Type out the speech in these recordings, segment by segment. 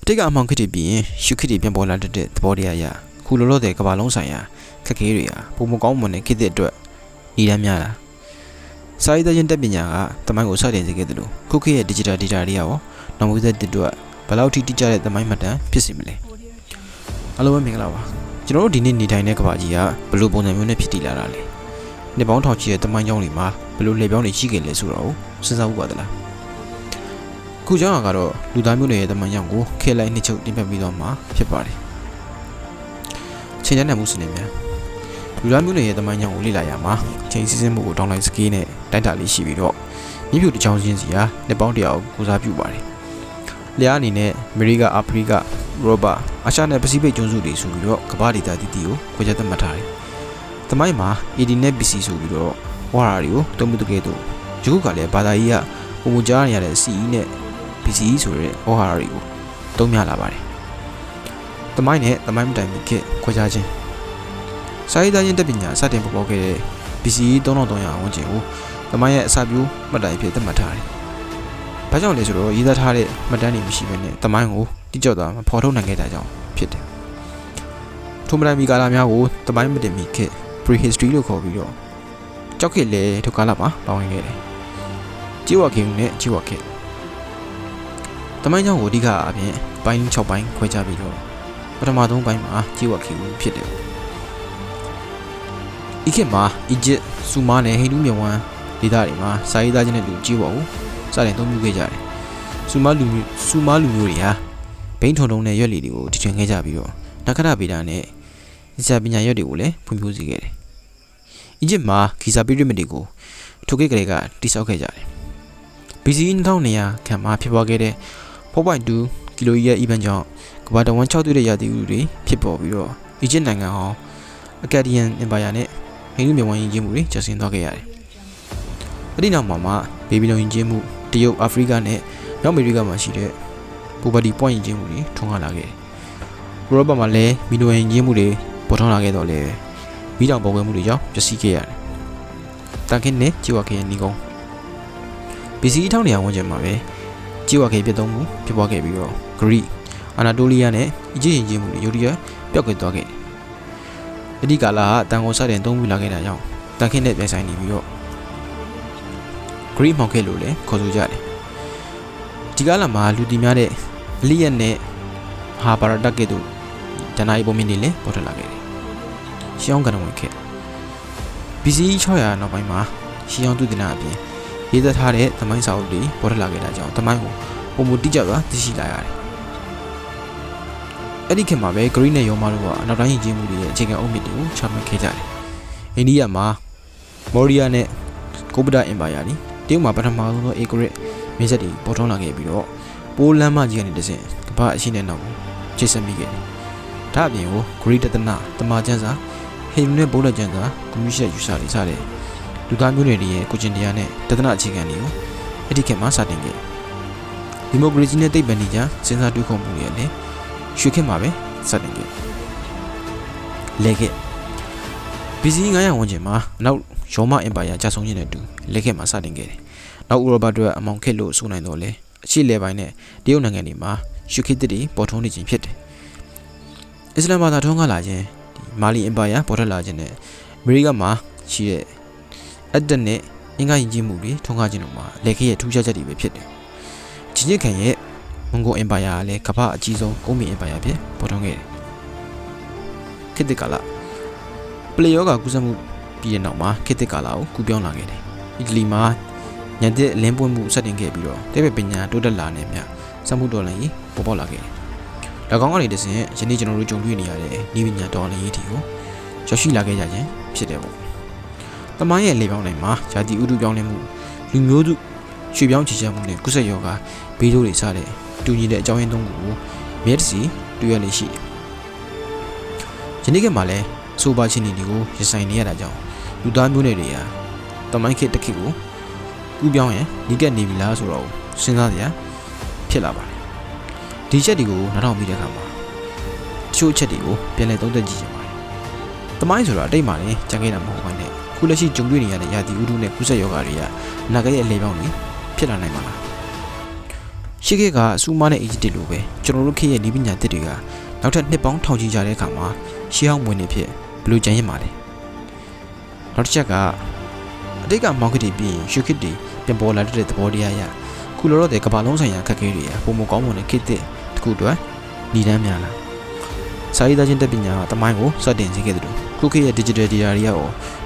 တိတ်ကအမှောင်ခစ်တီပြီးရင်ရှုခစ်တီပြန်ပေါ်လာတဲ့သဘောတရားအရခုလောလောဆယ်ကဘာလုံးဆိုင်ရာခက်ခဲတွေဟာပုံမကောင်းမွန်တဲ့ခစ်တဲ့အတွက်ဤတမ်းများတာစာရေးသားခြင်းတက်ပညာကတမိုင်းကိုစတင်စေခဲ့တယ်လို့ခုခေတ်ရဲ့ digital data တွေရောနောက်မျိုးဆက်တစ်အတွက်ဘယ်လောက်ထိတိကျတဲ့တမိုင်းမှတ်တမ်းဖြစ်စီမလဲအားလုံးပဲမင်္ဂလာပါကျွန်တော်တို့ဒီနေ့နေထိုင်တဲ့ကဘာကြီးကဘယ်လိုပုံစံမျိုးနဲ့ဖြစ်တည်လာတာလဲနှစ်ပေါင်းထောင်ချီတဲ့တမိုင်းကြောင်းတွေမှာဘယ်လိုလှည့်ပြောင်းနေရှိခဲ့လဲဆိုတော့စဉ်းစားဖို့ပါသလားခုကြောင်းကတော့လူသားမျိုးတွေရဲ့တမန်ကြောင့်ကိုခေလိုက်နှစ်ချုပ်တင်ပြပြီးတော့မှဖြစ်ပါတယ်ချိန်ချမ်းမှုစနစ်များလူသားမျိုးတွေရဲ့တမန်ကြောင့်ကိုလေ့လာရမှာချိန်စည်းစိမ်မှုကိုဒေါင်းလိုင်းစကေးနဲ့တိုက်တာလေးရှိပြီးတော့မြေပြူတစ်ချောင်းချင်းစီဟာနှစ်ပေါင်းတရာကိုစားပြုပါတယ်လျားအနေနဲ့အမေရိကအာဖရိကရောဘာအာရှနဲ့ပစိဖိတ်ကျွန်းစုတွေဆိုပြီးတော့ကမ္ဘာဒေသတည်တည်ကိုခွဲခြားသတ်မှတ်ထားတယ်တမိုင်းမှာ AD နဲ့ BC ဆိုပြီးတော့ဝါရာတွေကိုတုံးမှုတကယ်တော့ဒီခုကလည်းဘာသာရေးကပုံမကြားနေရတဲ့ CE နဲ့ BC ဆိုတဲ့ဩဟာရတွေကိုသုံးများလာပါတယ်။တမိုင်းနဲ့တမိုင်းမတိုင်မီခေတ်ခွဲခြားခြင်းစာရေးသားခြင်းတက်ပညာစတင်ပေါ်ပေါက်ခဲ့တဲ့ BC 3300ဝန်းကျင်ကိုတမိုင်းရဲ့အစပျိုးမှတ်တိုင်ဖြစ်သတ်မှတ်ထားတယ်။ဘာကြောင့်လဲဆိုတော့ရေးသားထားတဲ့မှတ်တမ်းတွေမရှိဘဲနဲ့တမိုင်းကိုတိကျစွာမဖော်ထုတ်နိုင်ခဲ့တာကြောင့်ဖြစ်တယ်။ထိုမတိုင်မီကာလများကိုတမိုင်းမတင်မီခေတ် prehistory လို့ခေါ်ပြီးတော့ကြောက်ခေတ်လေထိုကာလမှာပါဝင်ခဲ့တယ်။ကြေးဝါခေတ်နဲ့ကြေးဝါခေတ်တမိုင်းကြောင့်ကိုအဓိကအပြင်ပိုင်း6ပိုင်းခွဲခြားပြီးတော့ပထမဆုံးပိုင်းမှာကြေးဝါခေတ်ဖြစ်တယ်။ဤခေတ်မှာအီဂျစ်၊ဆူမားနဲ့ဟိန္ဒူမြဝန်းဒေသတွေမှာစာရေးသားခြင်းနဲ့လူကြေးဝါကိုစတင်သုံးပြုခဲ့ကြတယ်။ဆူမားလူမျိုးတွေဟာဘိန်းထုံထုံနဲ့ရွက်လီတွေကိုတည်ထွင်ခဲ့ကြပြီးတော့နက္ခတ္တဗေဒနဲ့ဇာပညာရွက်တွေကိုလည်းဖွံ့ဖြိုးစေခဲ့တယ်။အီဂျစ်မှာဂီဇာပီရမစ်တွေကိုထိုခေတ်ကလေးကတည်ဆောက်ခဲ့ကြတယ်။ BC 2200ခန့်မှာဖြစ်ပွားခဲ့တဲ့ 4.2 ကီလိုကြီးရဲ့ event ကြောင့်ကမ္ဘာတဝန်း6တွေ့တဲ့ရာသီဥတုတွေဖြစ်ပေါ်ပြီးတော့အီဂျစ်နိုင်ငံဟောင်းအကက်ဒီယန်အင်ပါယာနဲ့ဟိန္ဒူမြဝန်းယဉ်ကျေးမှုတွေကျဆင်းသွားခဲ့ရတယ်။အဲဒီနောက်မှာဘေဘီလုံယဉ်ကျေးမှုတရုတ်အာဖရိကနဲ့မြောက်အမေရိကမှာရှိတဲ့ပူပါတီပွိုင်းယဉ်ကျေးမှုတွေထွန်းကားလာခဲ့တယ်။ဥရောပမှာလည်းမီနိုယဉ်ကျေးမှုတွေပေါ်ထွန်းလာခဲ့တော့လေမိတောင်ပေါ်ကွယ်မှုတွေကြောင့်ပျက်စီးခဲ့ရတယ်။တန်ခင်းနဲ့ကြေဝါခေတ်နီကုန်း BC 1200ဝန်းကျင်မှာပဲကြေးဝါခေတ်ပြတ်သုံးမှုဖြစ်ပွားခဲ့ပြီးတော့ဂရိအာနာတိုလီးယားနဲ့အီဂျစ်ယဉ်ကျေးမှုတွေရုတ်တရက်ပျောက်ကွယ်သွားခဲ့တယ်။အဲဒီကာလဟာတန်ကိုစတင်သုံးပြီးလာခဲ့တာကြောင့်တန်ခင်းနဲ့ပြန်ဆိုင်နေပြီးတော့ဂရိမှောင်ခေတ်လို့လည်းခေါ်ဆိုကြတယ်။ဒီကာလမှာလူတည်များတဲ့အလိယက်နဲ့ဟာပါရတက်ကေတို့ဒဏ္ဍာရီပုံမြင်တွေလည်းပေါ်ထွက်လာခဲ့တယ်။ရှေးအောင်ကဏ္ဍဝင်ခေတ် BC 600နောက်ပိုင်းမှာရှေးအောင်သူတည်နာအပြင်ရေးသားထားတဲ့သမိုင်းစာအုပ်တွေပေါ်ထွက်လာခဲ့တာကြောင့်သမိုင်းကိုပုံမတိကျစွာသိရှိလာရတယ်။အဲ့ဒီခေတ်မှာပဲဂရိနဲ့ရောမတို့ကအနောက်တိုင်းယဉ်ကျေးမှုတွေရဲ့အခြေခံအုတ်မြစ်တွေကိုချမှတ်ခဲ့ကြတယ်။အိန္ဒိယမှာမော်ရီယာနဲ့ကုပ္ပဒအင်ပါယာတွေတရုတ်မှာပထမဆုံးသောအေဂရစ်မင်းဆက်တွေပေါ်ထွန်းလာခဲ့ပြီးတော့ပိုးလမ်းမကြီးကနေတဆင့်ကမ္ဘာအရှင်းတဲ့နောက်ကိုချိတ်ဆက်မိခဲ့တယ်။ဒါအပြင်ကိုဂရိတတနာတမာကျန်းစာဟိန္ဒူနဲ့ဗုဒ္ဓကျမ်းစာကွန်မြူနစ်ယူဆတွေစတဲ့လူသားမျိုးနွယ်တွေရဲ့ကိုကျင်တရားနဲ့တဒနာအခြေခံတွေကိုအဲ့ဒီခေတ်မှာစတင်ခဲ့ဒီမိုကရေစီနဲ့သိပ္ပံနည်းကျစဉ်းစားတွေးခေါ်မှုတွေလည်းရွှေခေတ်မှာပဲစတင်ခဲ့လက်ခေတ် BC 900ဝန်းကျင်မှာနောက်ရောမအင်ပါယာကျဆုံးခြင်းနဲ့အတူလက်ခေတ်မှာစတင်ခဲ့တယ်နောက်ဥရောပတို့အမောင်ခေတ်လို့ဆိုနိုင်တော့လေအရှေ့လယ်ပိုင်းနဲ့တရုတ်နိုင်ငံတွေမှာရွှေခေတ်တွေပေါ်ထွန်းနေခြင်းဖြစ်တယ်အစ္စလာမ်ဘာသာထွန်းကားလာခြင်းဒီမာလီအင်ပါယာပေါ်ထွက်လာခြင်းနဲ့အမေရိကမှာရှိတဲ့အဒက်နဲ့အင်္ဂါယဉ်ကျေးမှုတွေထွန်းကားခြင်းတို့မှာလက်ခေတ်ရဲ့ထူးခြားချက်တွေပဲဖြစ်တယ်။ဂျင်းညစ်ခံရဲ့မွန်ဂိုအင်ပါယာကလည်းကမ္ဘာအကြီးဆုံးကုန်းမြင့်အင်ပါယာဖြစ်ပေါ်ထွန်းခဲ့တယ်။ခေတ်သစ်ကာလပလေယောဂါကူးစက်မှုပြီးတဲ့နောက်မှာခေတ်သစ်ကာလကိုကူးပြောင်းလာခဲ့တယ်။အီတလီမှာညံတဲ့အလင်းပွင့်မှုစတင်ခဲ့ပြီးတော့တပည့်ပညာတိုးတက်လာနေမြစက်မှုတော်လှန်ရေးပေါ်ပေါက်လာခဲ့တယ်။၎င်းကနေတဆင့်ယနေ့ကျွန်တော်တို့ကြုံတွေ့နေရတဲ့ဤပညာတော်လှန်ရေးတီကိုရောက်ရှိလာခဲ့ကြခြင်းဖြစ်တယ်ပေါ့။တမိုင်းရဲ့လေပြောင်းတိုင်းမှာယာတိဥတုပြောင်းလဲမှုလူမျိုးစုရွှေပြောင်းချေချမှုနဲ့ကုသရောဂါဘေးဆိုးတွေစတဲ့တူညီတဲ့အကြောင်းရင်းသုံးခုကိုမြဲတစီတွေ့ရလေရှိတယ်။ယနေ့ကမှလည်းဆိုပါချင်းတွေကိုရင်ဆိုင်နေရတာကြောင့်လူသားမျိုးနွယ်တွေဟာတမိုင်းခေတ်တစ်ခေတ်ကိုကူးပြောင်းရင်ဒီကက်နေပြီလားဆိုတော့စဉ်းစားစရာဖြစ်လာပါတယ်။ဒီချက်တွေကိုနားထောင်ပြီးတဲ့အခါမှာတချို့ချက်တွေကိုပြန်လည်သုံးသပ်ကြည့်ကြပါမယ်။တမိုင်းဆိုတာအတိတ်မှာလည်းကြံခဲ့တာမဟုတ်ပါနဲ့ခုလက်ရှိကြုံတွေ့နေရတဲ့ရာသီဥတုနဲ့ကုသရောဂါတွေကအနာဂတ်ရဲ့အလေပေါင်းတွေဖြစ်လာနိုင်မှာလား ရှေ့ကစူးမနဲ့အကြီးတစ်လိုပဲကျွန်တော်တို့ခေတ်ရဲ့ဒီပညာသစ်တွေကနောက်ထပ်နှစ်ပေါင်းထောင်ချီကြတဲ့အခါမှာရှေးဟောင်းမွေးနေဖြစ်ဘယ်လိုကြံရစ်မှာလဲနောက်တစ်ချက်ကအတိတ်ကမောင်ခစ်တီပြီးရင်ရှုခစ်တီပြန်ပေါ်လာတဲ့သဘောတရားအရခုလောလောတဲ့ကမ္ဘာလုံးဆိုင်ရာခက်ခဲတွေအပုံမကောင်းမွန်တဲ့ခေတ်သစ်တစ်ခုအတွက်ညီတန်းများလာစာရေးသားခြင်းတက်ပညာကတမိုင်းကိုစတင်စေခဲ့တယ်လို့ခုခေတ်ရဲ့ digital data တွေရော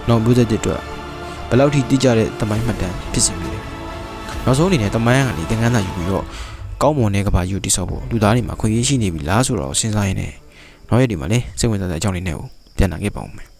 နောက်မျိုးဆက်တွေအတွက်ဘယ်လောက်ထိတိကျတဲ့တမိုင်းမှတ်တမ်းဖြစ်စေမလဲနောက်ဆုံးအနေနဲ့တမိုင်းကနေသင်ခန်းစာယူပြီးတော့ကောင်းမွန်တဲ့ကဘာယူတည်ဆောက်ဖို့လူသားတွေမှာခွင့်ရရှိနေပြီလားဆိုတော့စဉ်းစားရင်းနဲ့နောက်ရက်ဒီမှာလည်းစိတ်ဝင်စားတဲ့အကြောင်းတွေနဲ့ကိုပြန်လာခဲ့ပါဦးမယ်